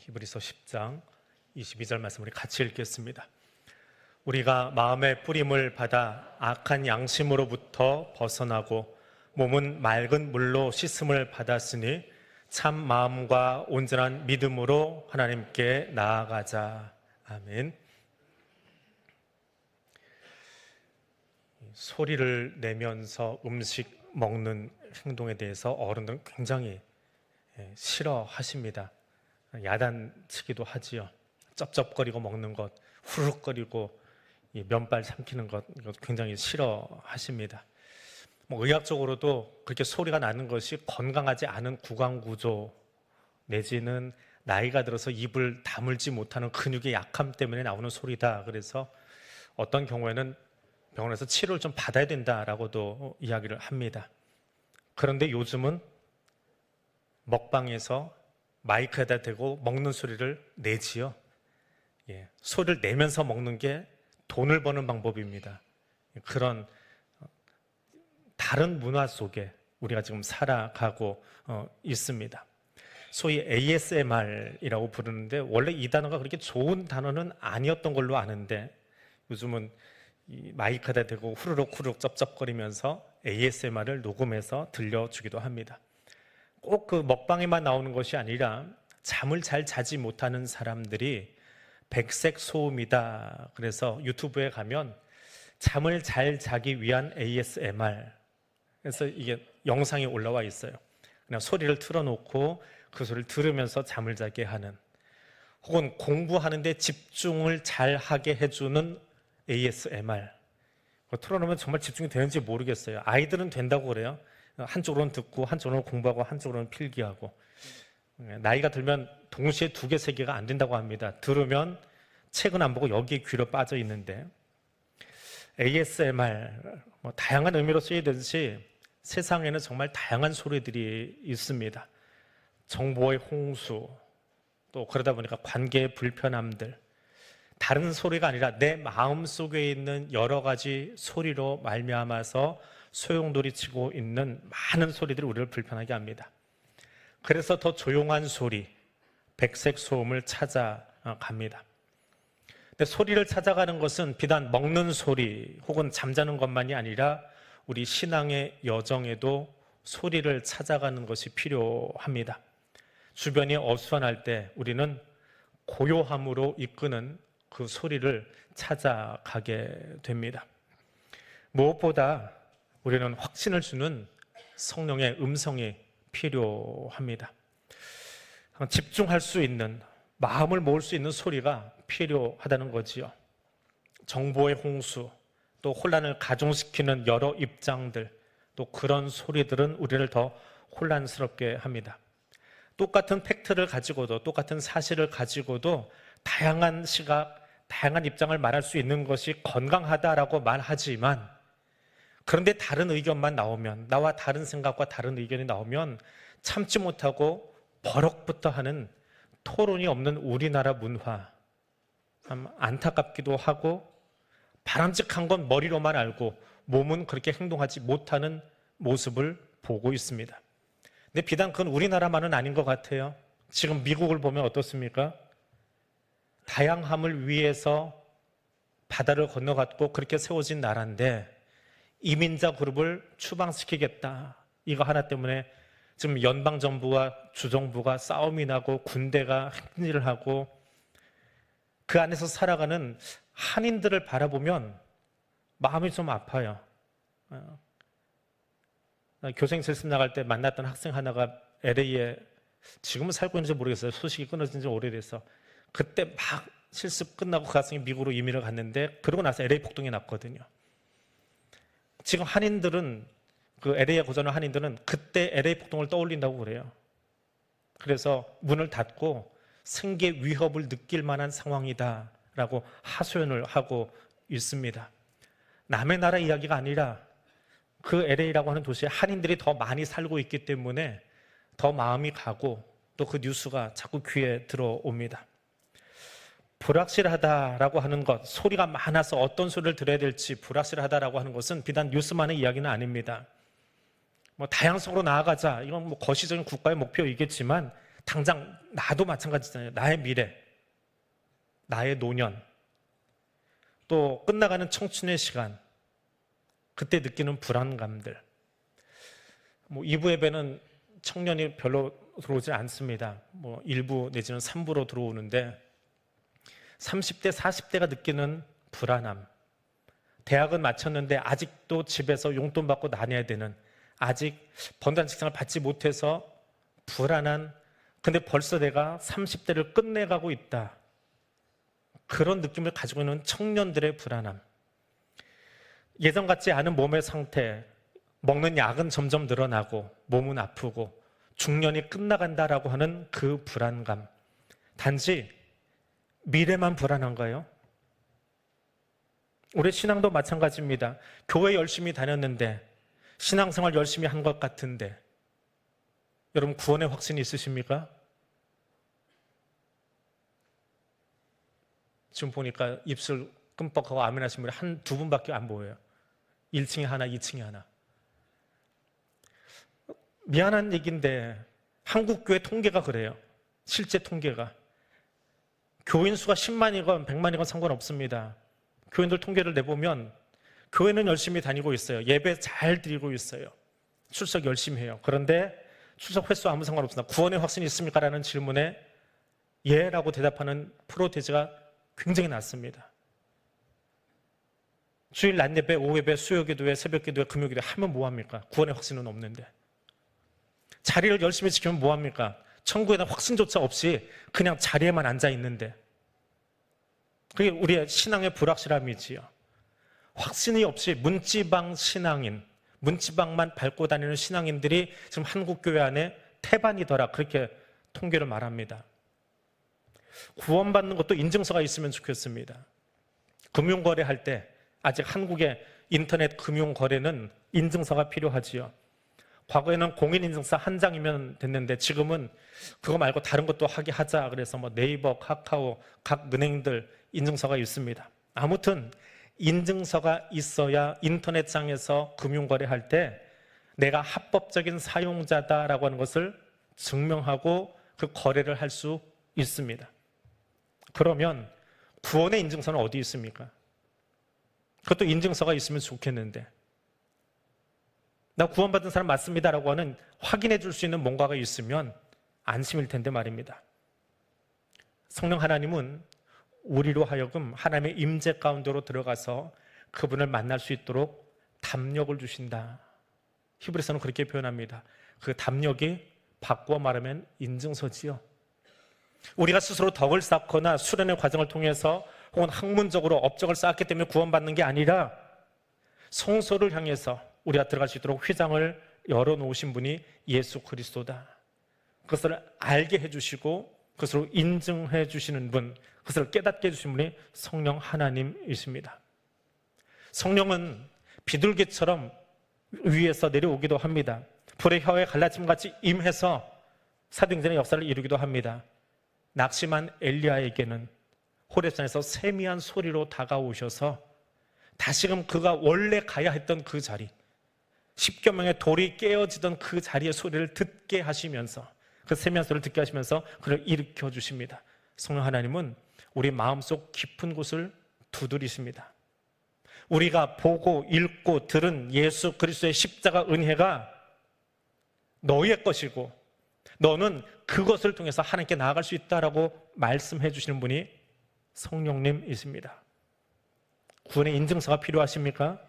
히브리서 10장 22절 말씀 우리 같이 읽겠습니다. 우리가 마음의 뿌림을 받아 악한 양심으로부터 벗어나고 몸은 맑은 물로 씻음을 받았으니 참 마음과 온전한 믿음으로 하나님께 나아가자. 아멘. 소리를 내면서 음식 먹는 행동에 대해서 어른들은 굉장히 싫어하십니다. 야단치기도 하지요. 쩝쩝거리고 먹는 것, 후루룩거리고 면발 삼키는 것, 이거 굉장히 싫어하십니다. 의학적으로도 그렇게 소리가 나는 것이 건강하지 않은 구강구조 내지는 나이가 들어서 입을 다물지 못하는 근육의 약함 때문에 나오는 소리다. 그래서 어떤 경우에는 병원에서 치료를 좀 받아야 된다라고도 이야기를 합니다. 그런데 요즘은 먹방에서 마이크에다 대고 먹는 소리를 내지요. 소리를 내면서 먹는 게 돈을 버는 방법입니다. 그런 다른 문화 속에 우리가 지금 살아가고 있습니다. 소위 ASMR이라고 부르는데 원래 이 단어가 그렇게 좋은 단어는 아니었던 걸로 아는데 요즘은 이 마이크에다 대고 후루룩 쩝쩝거리면서 ASMR을 녹음해서 들려주기도 합니다. 꼭 그 먹방에만 나오는 것이 아니라 잠을 잘 자지 못하는 사람들이 백색 소음이다. 그래서 유튜브에 가면 잠을 잘 자기 위한 ASMR. 그래서 이게 영상이 올라와 있어요. 그냥 소리를 틀어놓고 그 소리를 들으면서 잠을 자게 하는, 혹은 공부하는데 집중을 잘 하게 해주는 ASMR. 틀어놓으면 정말 집중이 되는지 모르겠어요. 아이들은 된다고 그래요. 한쪽으로는 듣고 한쪽으로는 공부하고 한쪽으로는 필기하고. 나이가 들면 동시에 두 개, 세 개가 안 된다고 합니다. 들으면 책은 안 보고 여기에 귀로 빠져 있는데, ASMR 다양한 의미로 쓰이듯이 세상에는 정말 다양한 소리들이 있습니다. 정보의 홍수, 또 그러다 보니까 관계의 불편함들, 다른 소리가 아니라 내 마음속에 있는 여러 가지 소리로 말미암아서 소용돌이치고 있는 많은 소리들이 우리를 불편하게 합니다. 그래서 더 조용한 소리, 백색 소음을 찾아갑니다. 근데 소리를 찾아가는 것은 비단 먹는 소리 혹은 잠자는 것만이 아니라 우리 신앙의 여정에도 소리를 찾아가는 것이 필요합니다. 주변이 어수선할 때 우리는 고요함으로 이끄는 그 소리를 찾아가게 됩니다. 무엇보다 우리는 확신을 주는 성령의 음성이 필요합니다. 집중할 수 있는, 마음을 모을 수 있는 소리가 필요하다는 거지요. 정보의 홍수, 또 혼란을 가중시키는 여러 입장들, 또 그런 소리들은 우리를 더 혼란스럽게 합니다. 똑같은 팩트를 가지고도, 똑같은 사실을 가지고도 다양한 시각, 다양한 입장을 말할 수 있는 것이 건강하다라고 말하지만, 그런데 다른 의견만 나오면, 나와 다른 생각과 다른 의견이 나오면 참지 못하고 버럭부터 하는 토론이 없는 우리나라 문화, 참 안타깝기도 하고, 바람직한 건 머리로만 알고 몸은 그렇게 행동하지 못하는 모습을 보고 있습니다. 근데 비단 그건 우리나라만은 아닌 것 같아요. 지금 미국을 보면 어떻습니까? 다양함을 위해서 바다를 건너갔고 그렇게 세워진 나라인데 이민자 그룹을 추방시키겠다, 이거 하나 때문에 지금 연방정부와 주정부가 싸움이 나고 군대가 행진을 하고, 그 안에서 살아가는 한인들을 바라보면 마음이 좀 아파요. 교생 실습 나갈 때 만났던 학생 하나가 LA에 지금은 살고 있는지 모르겠어요. 소식이 끊어진 지 오래돼서. 그때 막 실습 끝나고 그 학생이 미국으로 이민을 갔는데 그러고 나서 LA 폭동이 났거든요. 지금 한인들은, 그 LA에 고전한 한인들은 그때 LA 폭동을 떠올린다고 그래요. 그래서 문을 닫고 생계 위협을 느낄 만한 상황이다라고 하소연을 하고 있습니다. 남의 나라 이야기가 아니라 그 LA라고 하는 도시에 한인들이 더 많이 살고 있기 때문에 더 마음이 가고 또 그 뉴스가 자꾸 귀에 들어옵니다. 불확실하다라고 하는 것, 소리가 많아서 어떤 소리를 들어야 될지 불확실하다라고 하는 것은 비단 뉴스만의 이야기는 아닙니다. 다양성으로 나아가자, 이건 거시적인 국가의 목표이겠지만 당장 나도 마찬가지잖아요. 나의 미래, 나의 노년, 또 끝나가는 청춘의 시간, 그때 느끼는 불안감들. 2부 예배는 청년이 별로 들어오지 않습니다. 일부 내지는 3부로 들어오는데 30대, 40대가 느끼는 불안함, 대학은 마쳤는데 아직도 집에서 용돈 받고 다녀야 되는, 아직 번듯한 직장을 받지 못해서 불안한, 근데 벌써 내가 30대를 끝내가고 있다, 그런 느낌을 가지고 있는 청년들의 불안함, 예전 같지 않은 몸의 상태, 먹는 약은 점점 늘어나고 몸은 아프고 중년이 끝나간다라고 하는 그 불안감. 단지 미래만 불안한가요? 우리 신앙도 마찬가지입니다. 교회 열심히 다녔는데, 신앙생활 열심히 한 것 같은데, 여러분 구원의 확신이 있으십니까? 지금 보니까 입술 끔뻑하고 아멘 하신 분이 두 분밖에 안 보여요. 1층에 하나, 2층에 하나. 미안한 얘기인데 한국교회 통계가 그래요. 실제 통계가. 교인 수가 10만이건 100만이건 상관없습니다. 교인들 통계를 내보면 교회는 열심히 다니고 있어요. 예배 잘 드리고 있어요. 출석 열심히 해요. 그런데 출석 횟수 아무 상관없습니다. 구원의 확신이 있습니까? 라는 질문에 예라고 대답하는 프로테지가 굉장히 낮습니다. 주일 낮 예배, 오후 예배, 수요 기도회, 새벽 기도회, 금요 기도회 하면 뭐합니까? 구원의 확신은 없는데. 자리를 열심히 지키면 뭐합니까? 천국에 대한 확신조차 없이 그냥 자리에만 앉아 있는데. 그게 우리의 신앙의 불확실함이지요. 확신이 없이 문지방 신앙인, 문지방만 밟고 다니는 신앙인들이 지금 한국교회 안에 태반이더라, 그렇게 통계를 말합니다. 구원받는 것도 인증서가 있으면 좋겠습니다. 금융거래할 때 아직 한국의 인터넷 금융거래는 인증서가 필요하지요. 과거에는 공인인증서 한 장이면 됐는데 지금은 그거 말고 다른 것도 하게 하자 그래서 네이버, 카카오, 각 은행들 인증서가 있습니다. 아무튼 인증서가 있어야 인터넷상에서 금융거래할 때 내가 합법적인 사용자다라고 하는 것을 증명하고 그 거래를 할 수 있습니다. 그러면 구원의 인증서는 어디 있습니까? 그것도 인증서가 있으면 좋겠는데, 나 구원받은 사람 맞습니다라고 하는 확인해 줄 수 있는 뭔가가 있으면 안심일 텐데 말입니다. 성령 하나님은 우리로 하여금 하나님의 임재 가운데로 들어가서 그분을 만날 수 있도록 담력을 주신다. 히브리서는 그렇게 표현합니다. 그 담력이 바꾸어 말하면 인증서지요. 우리가 스스로 덕을 쌓거나 수련의 과정을 통해서 혹은 학문적으로 업적을 쌓았기 때문에 구원받는 게 아니라 성소를 향해서 우리가 들어갈 수 있도록 휘장을 열어놓으신 분이 예수 그리스도다. 그것을 알게 해주시고 그것으로 인증해 주시는 분, 그것을 깨닫게 해주신 분이 성령 하나님이십니다. 성령은 비둘기처럼 위에서 내려오기도 합니다. 불의 혀에 갈라짐같이 임해서 사도행전의 역사를 이루기도 합니다. 낙심한 엘리야에게는 호렙산에서 세미한 소리로 다가오셔서 다시금 그가 원래 가야 했던 그 자리, 십계명의 돌이 깨어지던 그 자리의 소리를 듣게 하시면서, 그 세미한 소리를 듣게 하시면서 그를 일으켜 주십니다. 성령 하나님은 우리 마음속 깊은 곳을 두드리십니다. 우리가 보고 읽고 들은 예수 그리스도의 십자가 은혜가 너의 것이고 너는 그것을 통해서 하나님께 나아갈 수 있다라고 말씀해 주시는 분이 성령님이십니다. 구원의 인증서가 필요하십니까?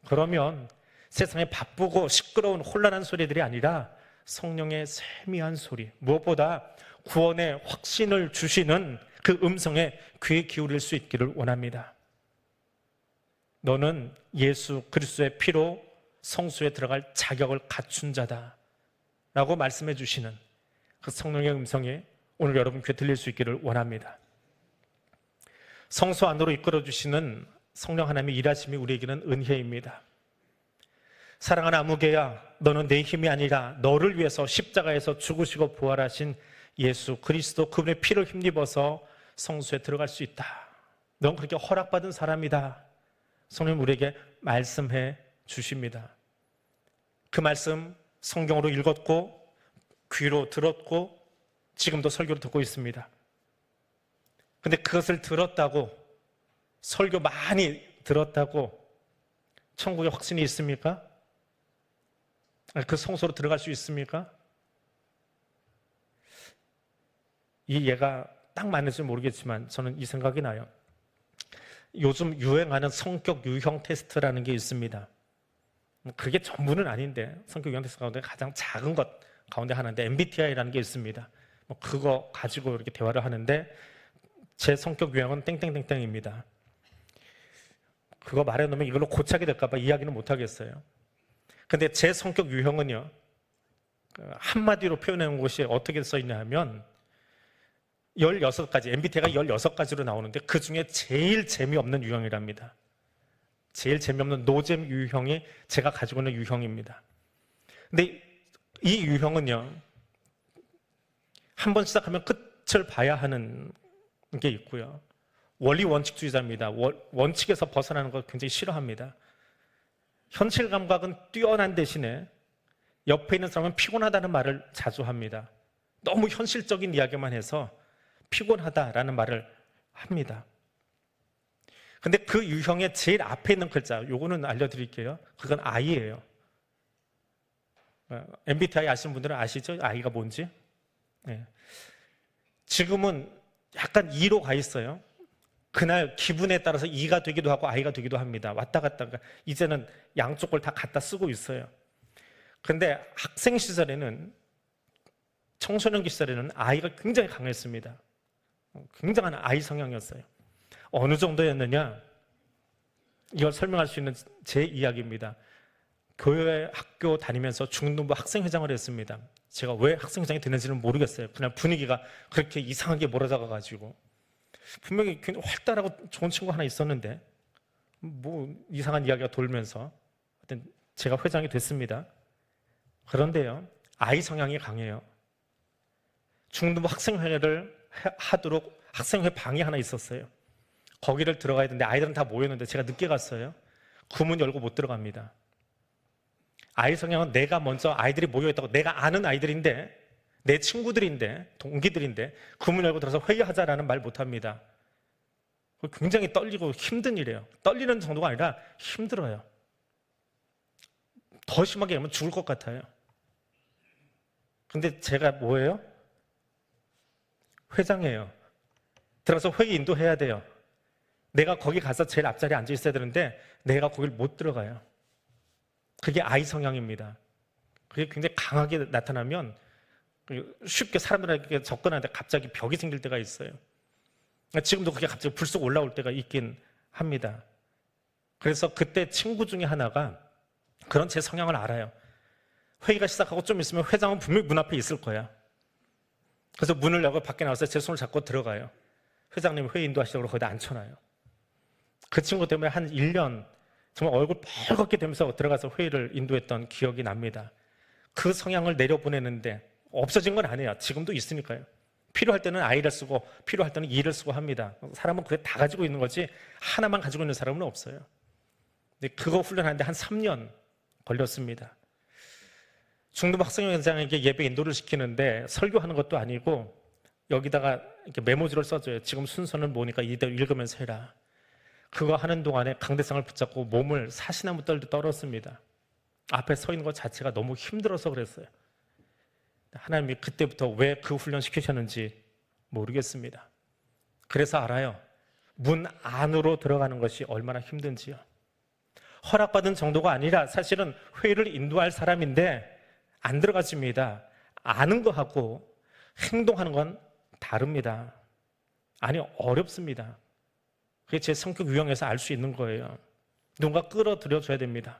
그러면 세상에 바쁘고 시끄러운 혼란한 소리들이 아니라 성령의 세미한 소리, 무엇보다 구원의 확신을 주시는 그 음성에 귀 기울일 수 있기를 원합니다. 너는 예수 그리스도의 피로 성소에 들어갈 자격을 갖춘 자다 라고 말씀해 주시는 그 성령의 음성이 오늘 여러분 귀에 들릴 수 있기를 원합니다. 성소 안으로 이끌어 주시는 성령 하나님의 일하심이 우리에게는 은혜입니다. 사랑하는 아무개야, 너는 내 힘이 아니라 너를 위해서 십자가에서 죽으시고 부활하신 예수 그리스도 그분의 피를 힘입어서 성소에 들어갈 수 있다. 넌 그렇게 허락받은 사람이다. 성령님 우리에게 말씀해 주십니다. 그 말씀 성경으로 읽었고 귀로 들었고 지금도 설교를 듣고 있습니다. 근데 그것을 들었다고, 설교 많이 들었다고 천국에 확신이 있습니까? 그 성소로 들어갈 수 있습니까? 이 예가 딱 맞는지 모르겠지만 저는 이 생각이 나요. 요즘 유행하는 성격 유형 테스트라는 게 있습니다. 그게 전부는 아닌데 성격 유형 테스트 가운데 가장 작은 것 가운데 하나인데 MBTI라는 게 있습니다. 그거 가지고 이렇게 대화를 하는데 제 성격 유형은 땡땡땡땡입니다. 그거 말해놓으면 이걸로 고착이 될까 봐 이야기는 못 하겠어요. 근데 제 성격 유형은요, 한마디로 표현해 것이 어떻게 써 있냐 하면 16가지, MBTI가 16가지로 나오는데 그 중에 제일 재미없는 유형이랍니다. 제일 재미없는 노잼 유형이 제가 가지고 있는 유형입니다. 근데 이 유형은요, 한번 시작하면 끝을 봐야 하는 게 있고요. 원리 원칙주의자입니다. 원칙에서 벗어나는 걸 굉장히 싫어합니다. 현실 감각은 뛰어난 대신에 옆에 있는 사람은 피곤하다는 말을 자주 합니다. 너무 현실적인 이야기만 해서 피곤하다라는 말을 합니다. 근데 그 유형의 제일 앞에 있는 글자, 요거는 알려드릴게요. 그건 I예요. MBTI 아시는 분들은 아시죠? I가 뭔지? 네. 지금은 약간 E로 가 있어요. 그날 기분에 따라서 E가 되기도 하고 I가 되기도 합니다. 왔다 갔다. 이제는 양쪽 걸 다 갖다 쓰고 있어요. 근데 학생 시절에는, 청소년기 시절에는 I가 굉장히 강했습니다. 굉장한 I 성향이었어요. 어느 정도였느냐? 이걸 설명할 수 있는 제 이야기입니다. 교회 학교 다니면서 중등부 학생회장을 했습니다. 제가 왜 학생회장이 됐는지는 모르겠어요. 그냥 분위기가 그렇게 이상하게 몰아잡아가지고. 분명히 굉장히 활달하고 좋은 친구 하나 있었는데 뭐 이상한 이야기가 돌면서 하여튼 제가 회장이 됐습니다. 그런데요, I 성향이 강해요. 중등부 학생회를 하도록 학생회 방이 하나 있었어요. 거기를 들어가야 되는데 아이들은 다 모였는데 제가 늦게 갔어요. 그 문 열고 못 들어갑니다. I 성향은 내가 먼저, 아이들이 모여있다고, 내가 아는 아이들인데, 내 친구들인데, 동기들인데 그 문 열고 들어서 회의하자라는 말 못합니다. 굉장히 떨리고 힘든 일이에요. 떨리는 정도가 아니라 힘들어요. 더 심하게 하면 죽을 것 같아요. 근데 제가 뭐예요? 회장이에요. 들어가서 회의 인도해야 돼요. 내가 거기 가서 제일 앞자리에 앉아 있어야 되는데 내가 거길 못 들어가요. 그게 I 성향입니다. 그게 굉장히 강하게 나타나면 쉽게 사람들에게 접근하는데 갑자기 벽이 생길 때가 있어요. 지금도 그게 갑자기 불쑥 올라올 때가 있긴 합니다. 그래서 그때 친구 중에 하나가 그런 제 성향을 알아요. 회의가 시작하고 좀 있으면 회장은 분명히 문 앞에 있을 거야. 그래서 문을 열고 밖에 나와서 제 손을 잡고 들어가요. 회장님 회의 인도하시려고 거기다 앉혀놔요. 그 친구 때문에 한 1년 정말 얼굴 빨갛게 되면서 들어가서 회의를 인도했던 기억이 납니다. 그 성향을 내려보내는데 없어진 건 아니에요. 지금도 있으니까요. 필요할 때는 I를 쓰고 필요할 때는 E를 쓰고 합니다. 사람은 그게 다 가지고 있는 거지 하나만 가지고 있는 사람은 없어요. 근데 그거 훈련하는데 한 3년 걸렸습니다. 중등부 학생회장에게 예배 인도를 시키는데 설교하는 것도 아니고 여기다가 이렇게 메모지를 써줘요. 지금 순서는 뭐니까 이대로 읽으면서 해라. 그거 하는 동안에 강대상을 붙잡고 몸을 사시나무 떨듯 떨었습니다. 앞에 서 있는 것 자체가 너무 힘들어서 그랬어요. 하나님이 그때부터 왜 그 훈련 시키셨는지 모르겠습니다. 그래서 알아요. 문 안으로 들어가는 것이 얼마나 힘든지요. 허락받은 정도가 아니라 사실은 회의를 인도할 사람인데 안 들어갔습니다. 아는 거하고 행동하는 건 다릅니다. 아니, 어렵습니다. 그게 제 성격 유형에서 알 수 있는 거예요. 누군가 끌어들여줘야 됩니다.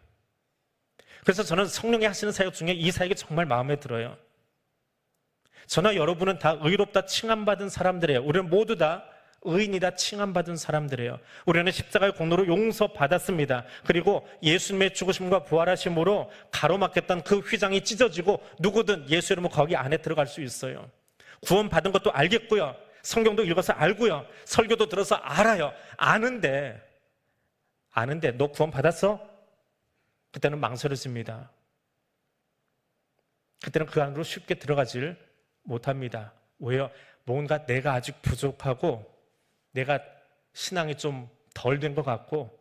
그래서 저는 성령이 하시는 사역 중에 이 사역이 정말 마음에 들어요. 저나 여러분은 다 의롭다 칭함받은 사람들이에요. 우리는 모두 다 의인이다 칭함받은 사람들이에요. 우리는 십자가의 공로로 용서받았습니다. 그리고 예수님의 죽으심과 부활하심으로 가로막혔던 그 휘장이 찢어지고 누구든 예수 이름으로 거기 안에 들어갈 수 있어요. 구원받은 것도 알겠고요. 성경도 읽어서 알고요. 설교도 들어서 알아요. 아는데 너 구원받았어? 그때는 망설여집니다. 그때는 그 안으로 쉽게 들어가질 못합니다. 왜요? 뭔가 내가 아직 부족하고 내가 신앙이 좀 덜 된 것 같고,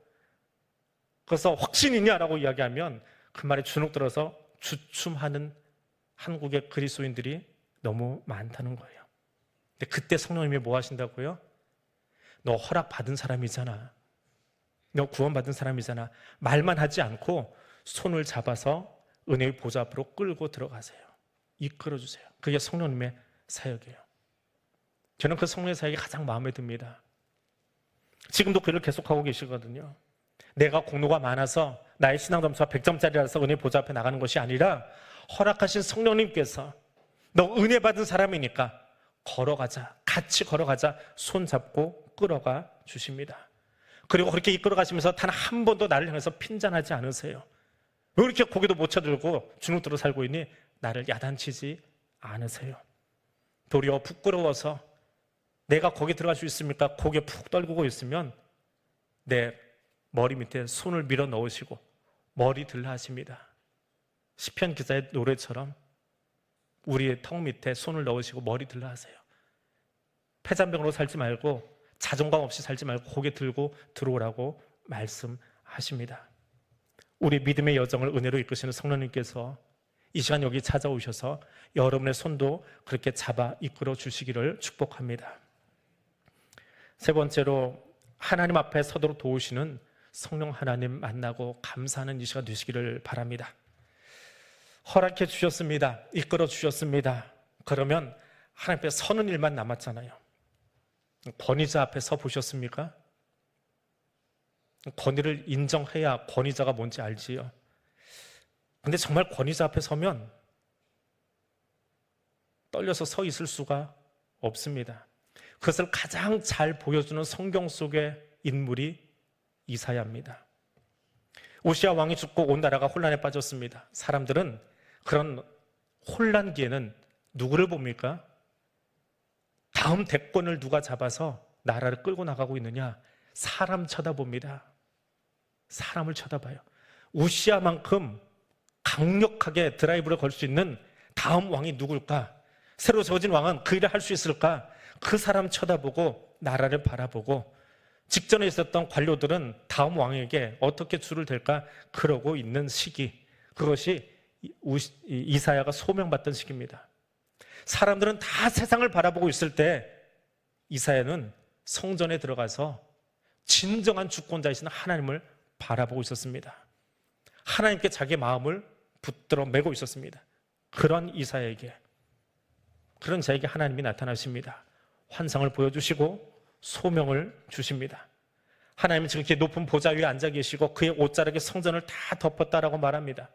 그래서 확신이냐라고 이야기하면 그 말에 주눅 들어서 주춤하는 한국의 그리스도인들이 너무 많다는 거예요. 근데 그때 성령님이 뭐 하신다고요? 너 허락받은 사람이잖아. 너 구원받은 사람이잖아. 말만 하지 않고 손을 잡아서 은혜의 보좌 앞으로 끌고 들어가세요. 이끌어주세요. 그게 성령님의 사역이에요. 저는 그 성령의 사역이 가장 마음에 듭니다. 지금도 그 일을 계속하고 계시거든요. 내가 공로가 많아서 나의 신앙 점수가 100점짜리라서 은혜 보좌 앞에 나가는 것이 아니라 허락하신 성령님께서 너 은혜 받은 사람이니까 걸어가자, 같이 걸어가자, 손 잡고 끌어가 주십니다. 그리고 그렇게 이끌어 가시면서 단 한 번도 나를 향해서 핀잔하지 않으세요. 왜 이렇게 고개도 못 쳐들고 주눅 들어 살고 있니? 나를 야단치지 않으세요. 도리어 부끄러워서 내가 거기 들어갈 수 있습니까? 고개 푹 떨구고 있으면 내 머리 밑에 손을 밀어 넣으시고 머리 들라 하십니다. 시편 기자의 노래처럼 우리의 턱 밑에 손을 넣으시고 머리 들라 하세요. 패잔병으로 살지 말고 자존감 없이 살지 말고 고개 들고 들어오라고 말씀하십니다. 우리 믿음의 여정을 은혜로 이끄시는 성령님께서 이 시간 여기 찾아오셔서 여러분의 손도 그렇게 잡아 이끌어 주시기를 축복합니다. 세 번째로 하나님 앞에 서도록 도우시는 성령 하나님 만나고 감사하는 이 시간 되시기를 바랍니다. 허락해 주셨습니다. 이끌어 주셨습니다. 그러면 하나님 앞에 서는 일만 남았잖아요. 권위자 앞에 서 보셨습니까? 권위를 인정해야 권위자가 뭔지 알지요. 근데 정말 권위자 앞에 서면 떨려서 서 있을 수가 없습니다. 그것을 가장 잘 보여주는 성경 속의 인물이 이사야입니다. 우시야 왕이 죽고 온 나라가 혼란에 빠졌습니다. 사람들은 그런 혼란기에는 누구를 봅니까? 다음 대권을 누가 잡아서 나라를 끌고 나가고 있느냐? 사람 쳐다봅니다. 사람을 쳐다봐요. 우시야만큼 강력하게 드라이브를 걸 수 있는 다음 왕이 누굴까? 새로 세워진 왕은 그 일을 할 수 있을까? 그 사람 쳐다보고 나라를 바라보고 직전에 있었던 관료들은 다음 왕에게 어떻게 줄을 댈까? 그러고 있는 시기. 그것이 이사야가 소명받던 시기입니다. 사람들은 다 세상을 바라보고 있을 때 이사야는 성전에 들어가서 진정한 주권자이신 하나님을 바라보고 있었습니다. 하나님께 자기의 마음을 붙들어 매고 있었습니다. 그런 이사야에게, 그런 자에게 하나님이 나타나십니다. 환상을 보여주시고 소명을 주십니다. 하나님은 지금 이렇게 높은 보좌 위에 앉아 계시고 그의 옷자락에 성전을 다 덮었다라고 말합니다.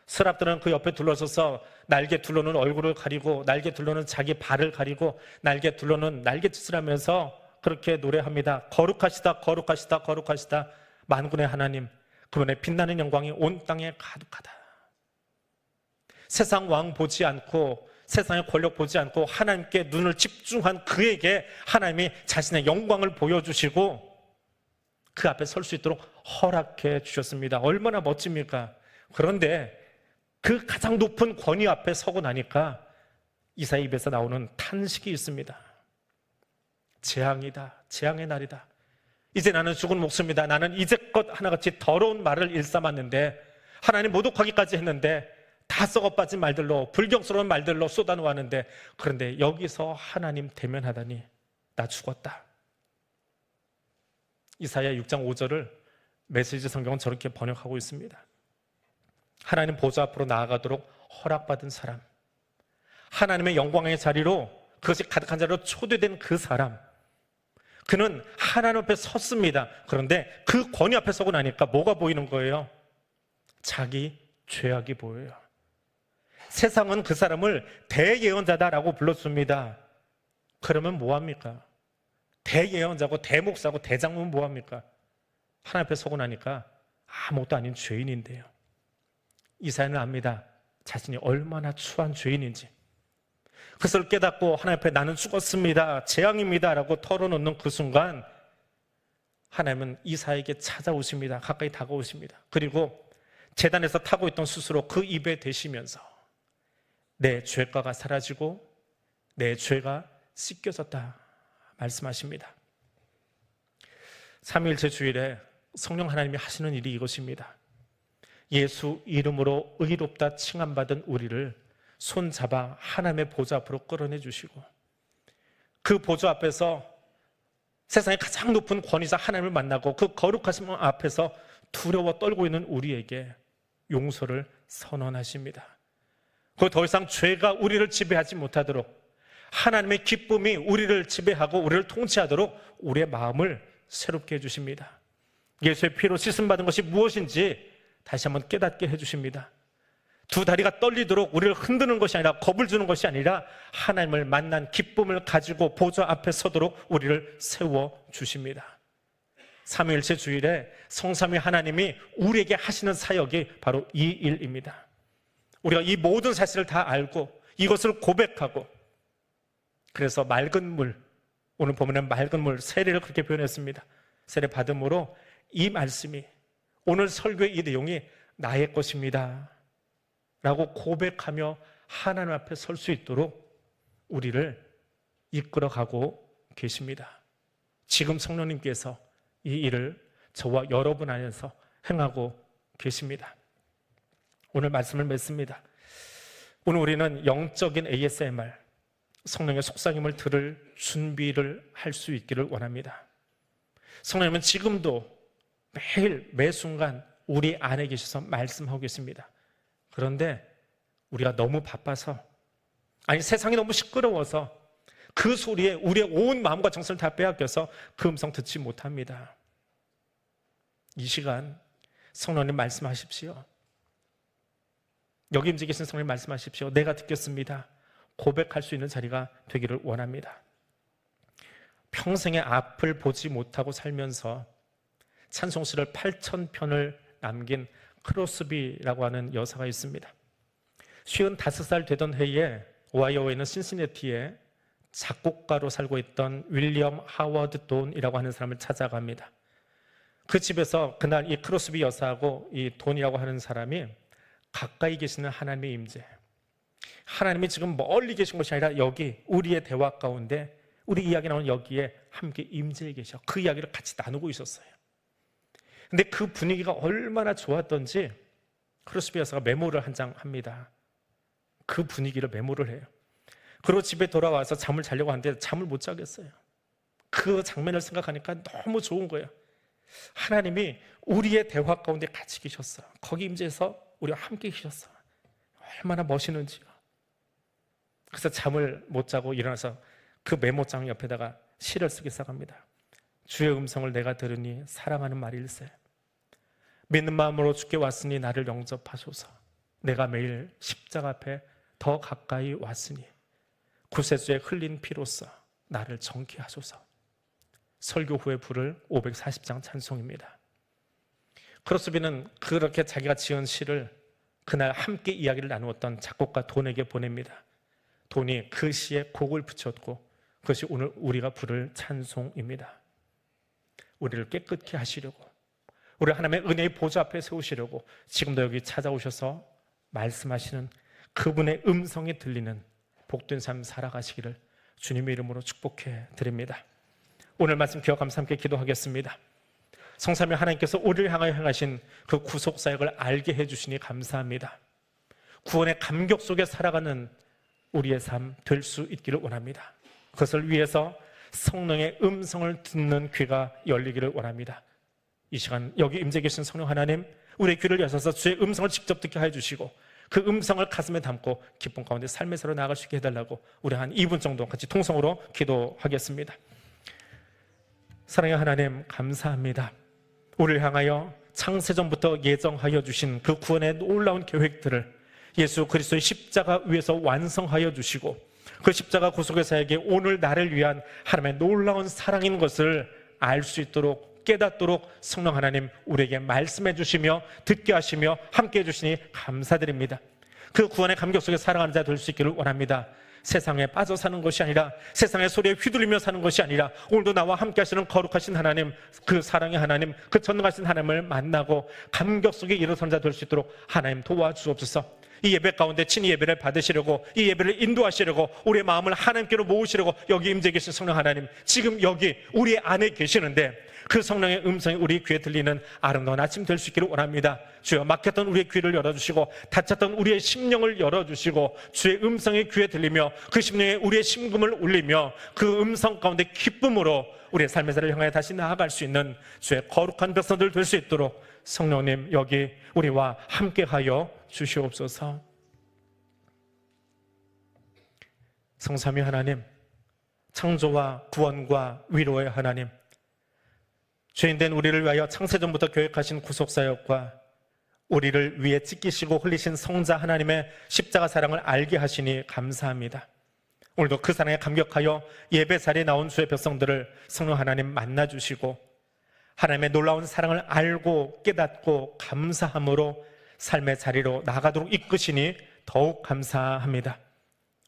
서랍들은 그 옆에 둘러서서 날개 둘러는 얼굴을 가리고 날개 둘러는 자기 발을 가리고 날개 둘러는 날갯짓을 하면서 그렇게 노래합니다. 거룩하시다, 거룩하시다, 거룩하시다. 만군의 하나님, 그분의 빛나는 영광이 온 땅에 가득하다. 세상 왕 보지 않고 세상의 권력 보지 않고 하나님께 눈을 집중한 그에게 하나님이 자신의 영광을 보여주시고 그 앞에 설 수 있도록 허락해 주셨습니다. 얼마나 멋집니까? 그런데 그 가장 높은 권위 앞에 서고 나니까 이사야 입에서 나오는 탄식이 있습니다. 재앙이다. 재앙의 날이다. 이제 나는 죽은 목숨이다. 나는 이제껏 하나같이 더러운 말을 일삼았는데 하나님 모독하기까지 했는데 다 썩어빠진 말들로 불경스러운 말들로 쏟아놓았는데 그런데 여기서 하나님 대면하다니 나 죽었다. 이사야 6장 5절을 메시지 성경은 저렇게 번역하고 있습니다. 하나님 보좌 앞으로 나아가도록 허락받은 사람, 하나님의 영광의 자리로, 그것이 가득한 자리로 초대된 그 사람, 그는 하나님 앞에 섰습니다. 그런데 그 권위 앞에 서고 나니까 뭐가 보이는 거예요? 자기 죄악이 보여요. 세상은 그 사람을 대예언자다라고 불렀습니다. 그러면 뭐합니까? 대예언자고 대목사고 대장로는 뭐합니까? 하나님 앞에 서고 나니까 아무것도 아닌 죄인인데요. 이사야는 압니다. 자신이 얼마나 추한 죄인인지. 그것을 깨닫고 하나님 앞에 나는 죽었습니다, 재앙입니다 라고 털어놓는 그 순간 하나님은 이사야에게 찾아오십니다. 가까이 다가오십니다. 그리고 제단에서 타고 있던 숯으로 그 입에 대시면서 내 죄가가 사라지고 내 죄가 씻겨졌다 말씀하십니다. 삼위일체 주일에 성령 하나님이 하시는 일이 이것입니다. 예수 이름으로 의롭다 칭함받은 우리를 손잡아 하나님의 보좌 앞으로 끌어내 주시고, 그 보좌 앞에서 세상의 가장 높은 권위자 하나님을 만나고 그 거룩하신 앞에서 두려워 떨고 있는 우리에게 용서를 선언하십니다. 그 더 이상 죄가 우리를 지배하지 못하도록, 하나님의 기쁨이 우리를 지배하고 우리를 통치하도록 우리의 마음을 새롭게 해주십니다. 예수의 피로 씻음받은 것이 무엇인지 다시 한번 깨닫게 해주십니다. 두 다리가 떨리도록 우리를 흔드는 것이 아니라, 겁을 주는 것이 아니라 하나님을 만난 기쁨을 가지고 보좌 앞에 서도록 우리를 세워주십니다. 삼위일체 주일에 성삼위 하나님이 우리에게 하시는 사역이 바로 이 일입니다. 우리가 이 모든 사실을 다 알고 이것을 고백하고, 그래서 맑은 물, 오늘 보면 맑은 물, 세례를 그렇게 표현했습니다. 세례 받음으로 이 말씀이, 오늘 설교의 이 내용이 나의 것입니다 라고 고백하며 하나님 앞에 설 수 있도록 우리를 이끌어가고 계십니다. 지금 성령님께서 이 일을 저와 여러분 안에서 행하고 계십니다. 오늘 말씀을 맺습니다. 오늘 우리는 영적인 ASMR, 성령의 속삭임을 들을 준비를 할 수 있기를 원합니다. 성령님은 지금도 매일 매순간 우리 안에 계셔서 말씀하고 계십니다. 그런데 우리가 너무 바빠서, 아니 세상이 너무 시끄러워서 그 소리에 우리의 온 마음과 정성을 다 빼앗겨서 그 음성 듣지 못합니다. 이 시간 성령님 말씀하십시오. 여기 임재 계신 성령님 말씀하십시오. 내가 듣겠습니다. 고백할 수 있는 자리가 되기를 원합니다. 평생의 앞을 보지 못하고 살면서 찬송시를 8,000편을 남긴 크로스비라고 하는 여사가 있습니다. 55살 되던 해에 오하이오에 있는 신시내티에 작곡가로 살고 있던 윌리엄 하워드 돈이라고 하는 사람을 찾아갑니다. 그 집에서 그날 이 크로스비 여사하고 이 돈이라고 하는 사람이 가까이 계시는 하나님의 임재, 하나님이 지금 멀리 계신 것이 아니라 여기 우리의 대화 가운데, 우리 이야기 나오는 여기에 함께 임재해 계셔. 그 이야기를 같이 나누고 있었어요. 근데 그 분위기가 얼마나 좋았던지 크로스비 여사가 메모를 한 장 합니다. 그 분위기를 메모를 해요. 그리고 집에 돌아와서 잠을 자려고 하는데 잠을 못 자겠어요. 그 장면을 생각하니까 너무 좋은 거예요. 하나님이 우리의 대화 가운데 같이 계셨어. 거기 임재해서 우리와 함께 계셨어. 얼마나 멋있는지요. 그래서 잠을 못 자고 일어나서 그 메모장 옆에다가 시를 쓰기 시작합니다. 주의 음성을 내가 들으니 사랑하는 말일세. 믿는 마음으로 주께 왔으니 나를 영접하소서. 내가 매일 십자가 앞에 더 가까이 왔으니 구세주의 흘린 피로써 나를 정케 하소서. 설교 후에 부를 540장 찬송입니다. 크로스비는 그렇게 자기가 지은 시를 그날 함께 이야기를 나누었던 작곡가 돈에게 보냅니다. 돈이 그 시에 곡을 붙였고 그것이 오늘 우리가 부를 찬송입니다. 우리를 깨끗게 하시려고, 우리 하나님의 은혜의 보좌 앞에 세우시려고 지금도 여기 찾아오셔서 말씀하시는 그분의 음성이 들리는 복된 삶 살아가시기를 주님의 이름으로 축복해 드립니다. 오늘 말씀 기억하면서 함께 기도하겠습니다. 성삼위 하나님께서 우리를 향하여 행하신 그 구속사역을 알게 해주시니 감사합니다. 구원의 감격 속에 살아가는 우리의 삶 될 수 있기를 원합니다. 그것을 위해서 성령의 음성을 듣는 귀가 열리기를 원합니다. 이 시간 여기 임재 계신 성령 하나님, 우리의 귀를 여셔서 주의 음성을 직접 듣게 해주시고 그 음성을 가슴에 담고 기쁨 가운데 삶의 새로 나아갈 수 있게 해달라고 우리 한 2분 정도 같이 통성으로 기도하겠습니다. 사랑의 하나님, 감사합니다. 우리를 향하여 창세전부터 예정하여 주신 그 구원의 놀라운 계획들을 예수 그리스도의 십자가 위에서 완성하여 주시고 그 십자가 구속의 사역이 오늘 나를 위한 하나님의 놀라운 사랑인 것을 알 수 있도록 깨닫도록 성령 하나님 우리에게 말씀해 주시며 듣게 하시며 함께 해주시니 감사드립니다. 그 구원의 감격 속에 살아가는 자 될 수 있기를 원합니다. 세상에 빠져 사는 것이 아니라, 세상의 소리에 휘둘리며 사는 것이 아니라, 오늘도 나와 함께 하시는 거룩하신 하나님, 그 사랑의 하나님, 그 전능하신 하나님을 만나고 감격 속에 일어선 자 될 수 있도록 하나님 도와주옵소서. 이 예배 가운데 친히 예배를 받으시려고, 이 예배를 인도하시려고, 우리의 마음을 하나님께로 모으시려고 여기 임재 계신 성령 하나님, 지금 여기 우리 안에 계시는데 그 성령의 음성이 우리 귀에 들리는 아름다운 아침 될 수 있기를 원합니다. 주여, 막혔던 우리의 귀를 열어주시고 닫혔던 우리의 심령을 열어주시고 주의 음성이 귀에 들리며 그 심령에 우리의 심금을 울리며 그 음성 가운데 기쁨으로 우리의 삶의 자리를 향하여 다시 나아갈 수 있는 주의 거룩한 백성들 될 수 있도록 성령님 여기 우리와 함께하여 주시옵소서. 성삼위 하나님, 창조와 구원과 위로의 하나님, 죄인된 우리를 위하여 창세전부터 계획하신 구속사역과 우리를 위해 찢기시고 흘리신 성자 하나님의 십자가 사랑을 알게 하시니 감사합니다. 오늘도 그 사랑에 감격하여 예배 자리에 나온 주의 백성들을 성령 하나님 만나주시고 하나님의 놀라운 사랑을 알고 깨닫고 감사함으로 삶의 자리로 나가도록 이끄시니 더욱 감사합니다.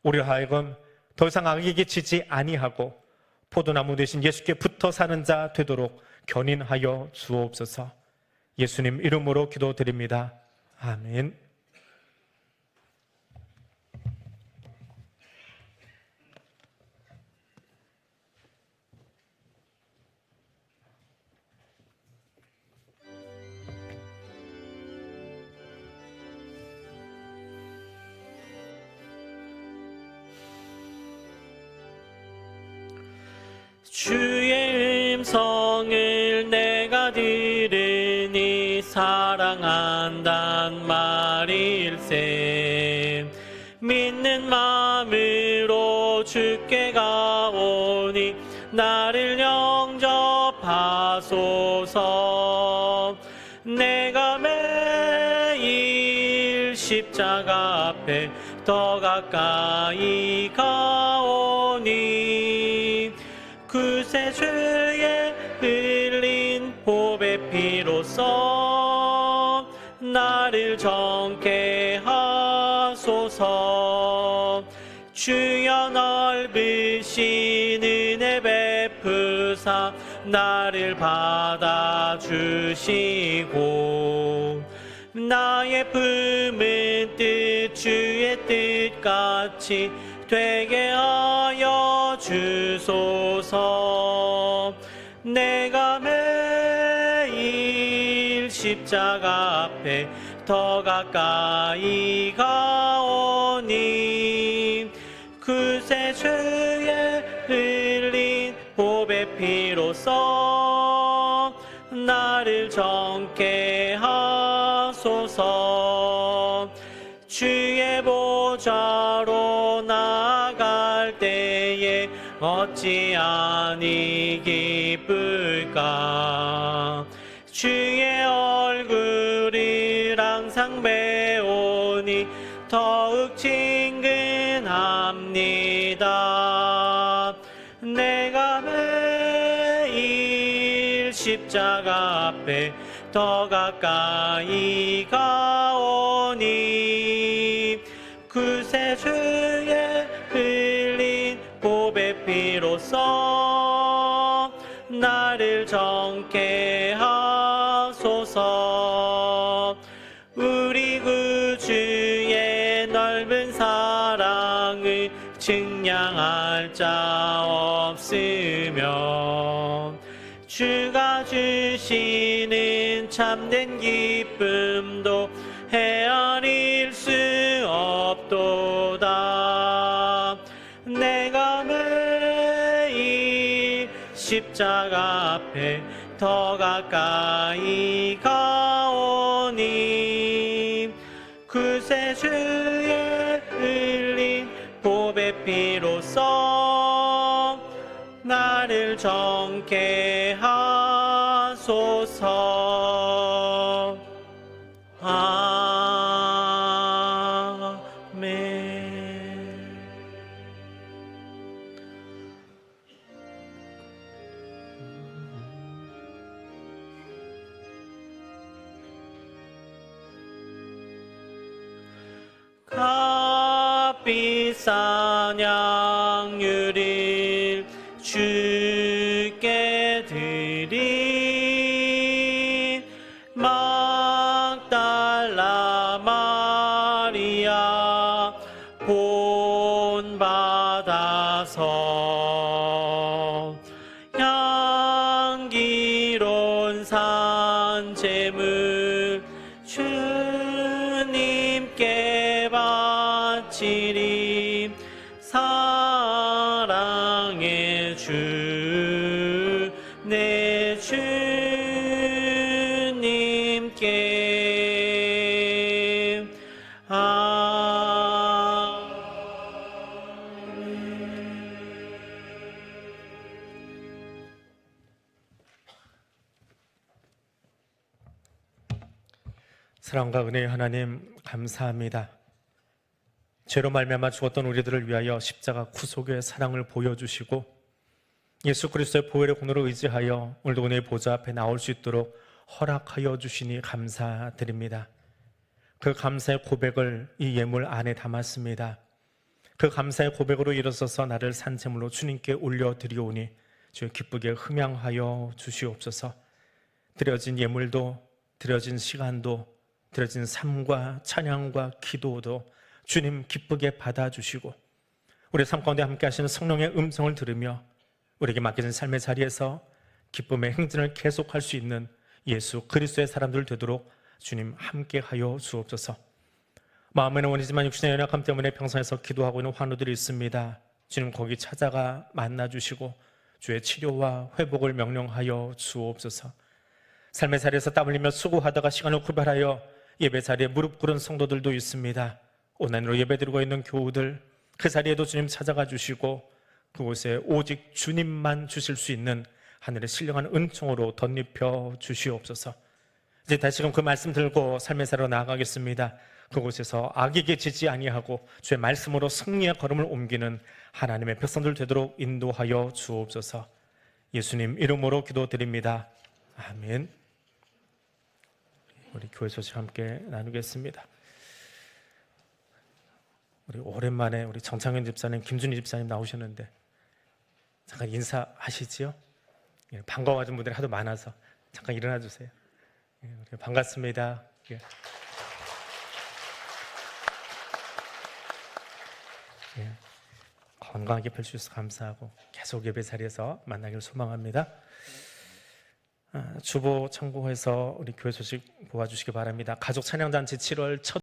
우리 하여금 더 이상 악에게 지지 아니하고 포도나무 되신 예수께 붙어 사는 자 되도록 견인하여 주옵소서. 예수님 이름으로 기도드립니다. 아멘. 주의 음성을 내가 들으니 사랑한단 말일세. 믿는 마음으로 주께 가오니 나를 영접하소서. 내가 매일 십자가 앞에 더 가까이 가오니 그새 주의 흘린 보배 피로써 나를 정케 하소서. 주여 넓으신 은혜 베푸사 나를 받아주시고 나의 품은 뜻 주의 뜻같이 되게 하여 주소서. 내가 매일 십자가 앞에 더 가까이 가오니 그새 주의 흘린 보배 피로써 나를 정케 하소서. 주의 보좌로 나아갈 때에 어찌 아니 기쁠까. 주의 얼굴을 항상 배우니 더욱 친근합니다. 내가 매일 십자가 앞에 더 가까이 가오니 그새 주의 흘린 보배 피로써 나를 정케 하소서. 우리 구주의 넓은 사랑을 측량할 자 없으며 주가 주시는 참된 기쁨도 헤아릴 수 없도다. 내가 매일 십자가 앞에 더 가까이 가오니 그새 주의 흘린 보배 피로써 나를 정케 하소서. 아멘. 값비싼 양유를 주께 드린 막달라 마리아 제물 주님께 바치리. 사랑의 주 내 주님께 사랑과 은혜의 하나님 감사합니다. 죄로 말미암아 죽었던 우리들을 위하여 십자가 구속의 사랑을 보여주시고 예수 그리스도의 보혈의 공로를 의지하여 오늘도 은혜의 보좌 앞에 나올 수 있도록 허락하여 주시니 감사드립니다. 그 감사의 고백을 이 예물 안에 담았습니다. 그 감사의 고백으로 일어서서 나를 산제물로 주님께 올려드리오니 주여 기쁘게 흠양하여 주시옵소서. 드려진 예물도, 드려진 시간도, 드려진 삶과 찬양과 기도도 주님 기쁘게 받아주시고 우리 삶 가운데 함께 하시는 성령의 음성을 들으며 우리에게 맡겨진 삶의 자리에서 기쁨의 행진을 계속할 수 있는 예수 그리스도의 사람들 되도록 주님 함께하여 주옵소서. 마음에는 원이지만 육신의 연약함 때문에 평상에서 기도하고 있는 환우들이 있습니다. 주님 거기 찾아가 만나주시고 주의 치료와 회복을 명령하여 주옵소서. 삶의 자리에서 땀 흘리며 수고하다가 시간을 구별하여 예배 자리에 무릎 꿇은 성도들도 있습니다. 온라인으로 예배드리고 있는 교우들 그 자리에도 주님 찾아가 주시고 그곳에 오직 주님만 주실 수 있는 하늘의 신령한 은총으로 덧입혀 주시옵소서. 이제 다시금 그 말씀 들고 삶의 자리로 나아가겠습니다. 그곳에서 악에게 지지 아니하고 주의 말씀으로 승리의 걸음을 옮기는 하나님의 백성들 되도록 인도하여 주옵소서. 예수님 이름으로 기도드립니다. 아멘. 우리 교회 소식 함께 나누겠습니다. 우리 오랜만에 우리 정창현 집사님, 김준희 집사님 나오셨는데 잠깐 인사하시지요? 예, 반가워하는 분들이 하도 많아서 잠깐 일어나 주세요. 예, 반갑습니다. 예. 예, 건강하게 펼 수 있어서 감사하고 계속 예배 자리에서 만나기를 소망합니다. 주보 참고해서 우리 교회 소식 보아주시기 바랍니다. 가족 찬양잔치 7월 첫